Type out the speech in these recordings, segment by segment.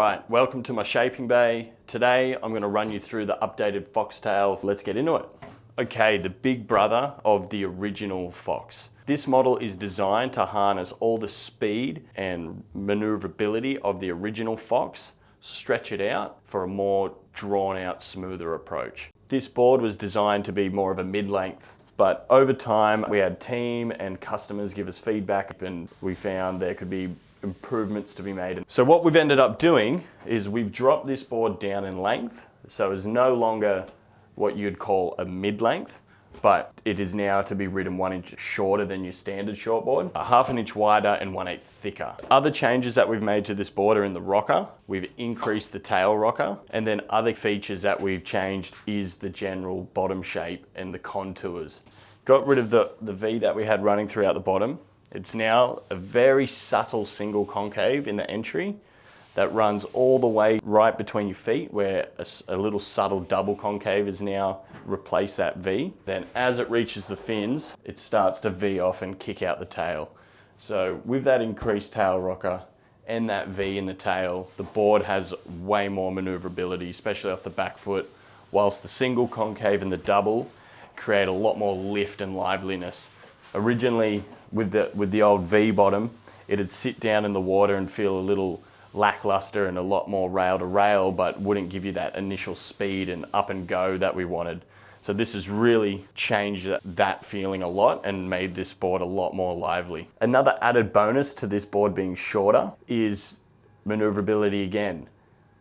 right, welcome to my shaping bay. Today I'm going to run you through the updated Foxtail. Let's get into it. Okay, the big brother of the original Fox. This model is designed to harness all the speed and maneuverability of the original Fox, stretch it out for a more drawn out, smoother approach. This board was designed to be more of a mid-length, but over time we had team and customers give us feedback and we found there could be improvements to be made. So what we've ended up doing is we've dropped this board down in length, so it's no longer what you'd call a mid-length, but it is now to be ridden 1 inch shorter than your standard shortboard, a ½ an inch wider and 1/8 thicker. Other changes that we've made to this board are in the rocker. We've increased the tail rocker, and then other features that we've changed is the general bottom shape and the contours. Got rid of the V that we had running throughout the bottom. It's now a very subtle single concave in the entry that runs all the way right between your feet, where a little subtle double concave has now replaced that V. Then as it reaches the fins, it starts to V off and kick out the tail. So with that increased tail rocker and that V in the tail, the board has way more maneuverability, especially off the back foot, whilst the single concave and the double create a lot more lift and liveliness. Originally, with the old V bottom, it'd sit down in the water and feel a little lackluster and a lot more rail to rail, but wouldn't give you that initial speed and up and go that we wanted. So this has really changed that feeling a lot and made this board a lot more lively. Another added bonus to this board being shorter is maneuverability again.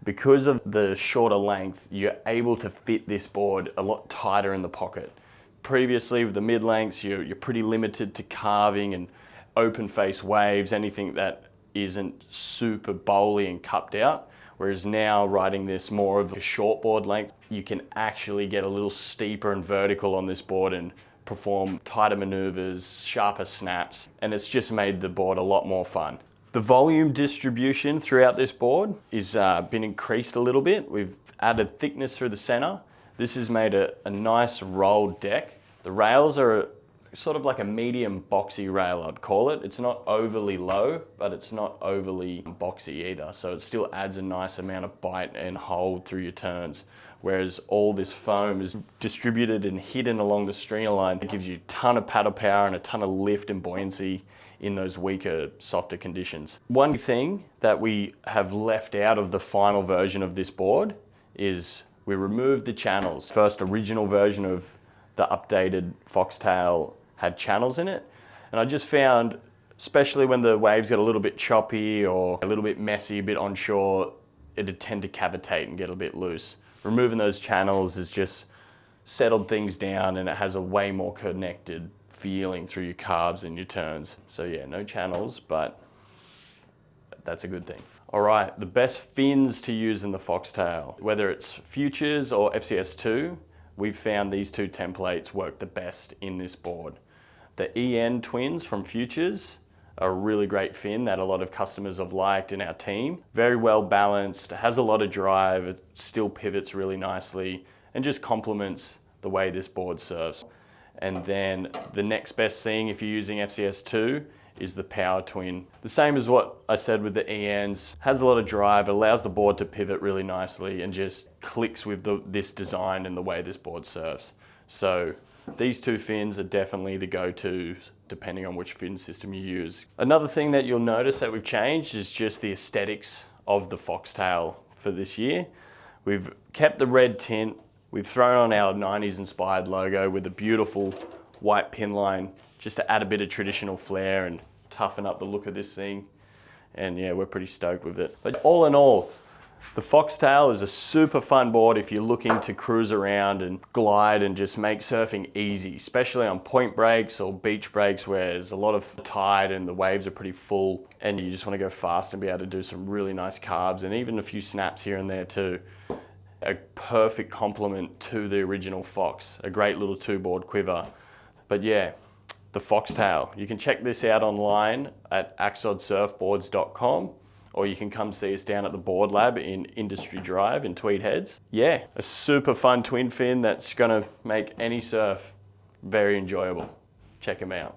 Because of the shorter length, you're able to fit this board a lot tighter in the pocket. Previously with the mid-lengths, you're pretty limited to carving and open face waves, anything that isn't super bowly and cupped out. Whereas now riding this more of a shortboard length, you can actually get a little steeper and vertical on this board and perform tighter maneuvers, sharper snaps, and it's just made the board a lot more fun. The volume distribution throughout this board is been increased a little bit. We've added thickness through the center. This has made a nice rolled deck. The rails are sort of like a medium boxy rail, I'd call it. It's not overly low, but it's not overly boxy either. So it still adds a nice amount of bite and hold through your turns. Whereas all this foam is distributed and hidden along the stringer line. It gives you a ton of paddle power and a ton of lift and buoyancy in those weaker, softer conditions. One thing that we have left out of the final version of this board is we removed the channels. First original version of the updated Foxtail had channels in it. And I just found, especially when the waves get a little bit choppy or a little bit messy, a bit onshore, it'd tend to cavitate and get a bit loose. Removing those channels has just settled things down and it has a way more connected feeling through your carbs and your turns. So yeah, no channels, but that's a good thing. All right, the best fins to use in the Foxtail, whether it's Futures or FCS2, we've found these two templates work the best in this board. The EN twins from Futures are a really great fin that a lot of customers have liked in our team. Very well balanced, has a lot of drive, it still pivots really nicely and just complements the way this board serves. And then the next best thing if you're using FCS2 is the Power Twin. The same as what I said with the ENs, has a lot of drive, allows the board to pivot really nicely and just clicks with this design and the way this board serves. So these two fins are definitely the go-tos depending on which fin system you use. Another thing that you'll notice that we've changed is just the aesthetics of the Foxtail for this year. We've kept the red tint, we've thrown on our 90s inspired logo with a beautiful white pin line just to add a bit of traditional flair and toughen up the look of this thing. And yeah, we're pretty stoked with it. But all in all, the Foxtail is a super fun board if you're looking to cruise around and glide and just make surfing easy, especially on point breaks or beach breaks where there's a lot of tide and the waves are pretty full and you just want to go fast and be able to do some really nice carbs and even a few snaps here and there too. A perfect complement to the original Fox, a great little two-board quiver. But yeah, the Foxtail. You can check this out online at acsodsurfboards.com or you can come see us down at the Board Lab in Industry Drive in Tweed Heads. Yeah, a super fun twin fin that's gonna make any surf very enjoyable. Check them out.